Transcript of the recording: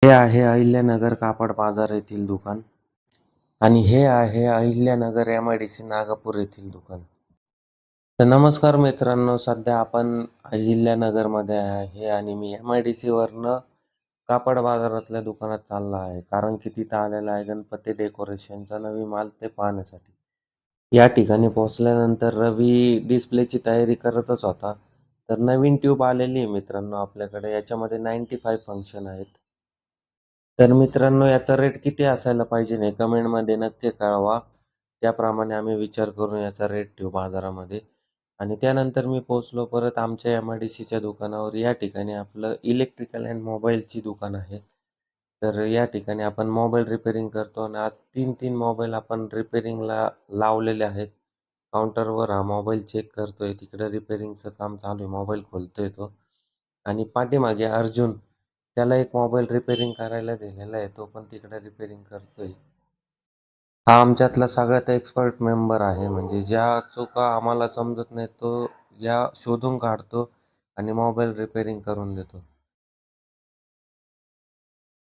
हे आहे अहिल्यानगर कापड बाजार येथील दुकान आणि हे आहे अहिल्यानगर MIDC नागपूर येथील दुकान. तर नमस्कार मित्रांनो, सध्या आपण अहिल्यानगरमध्ये आहे आणि मी MIDC वरनं कापड बाजारातल्या दुकानात चालला आहे, कारण की तिथं आलेला आहे गणपती डेकोरेशनचा नवीन माल ते पाहण्यासाठी. या ठिकाणी पोहोचल्यानंतर रवी डिस्प्लेची तयारी करतच होता. तर नवीन ट्यूब आलेली आहे मित्रांनो आपल्याकडे, याच्यामध्ये 95 फंक्शन आहेत. तर मित्रांनो, याचा रेट किती असायला पाहिजे हे कमेंटमध्ये नक्की कळवा. त्याप्रमाणे आम्ही विचार करून याचा रेट ठेवू बाजारामध्ये. आणि त्यानंतर मी पोहोचलो परत आमच्या MIDCच्या दुकानावर. या ठिकाणी आपलं इलेक्ट्रिकल अँड मोबाईलची दुकान आहे. तर या ठिकाणी आपण मोबाईल रिपेअरिंग करतो आणि आज 3 मोबाईल आपण रिपेअरिंगला लावलेले आहेत. काउंटरवर हा मोबाईल चेक करतोय, तिकडे रिपेअरिंगचं काम चालू आहे, मोबाईल खोलतोय तो. आणि पाठीमागे अर्जुन, त्याला एक मोबाईल रिपेअरिंग करायला दिलेला आहे, तो पण तिकडे रिपेअरिंग करतोय. हा आमच्यातला सगळ्यात एक्सपर्ट मेंबर आहे, म्हणजे ज्या चुका आम्हाला समजत नाही तो या शोधून काढतो आणि मोबाईल रिपेअरिंग करून देतो.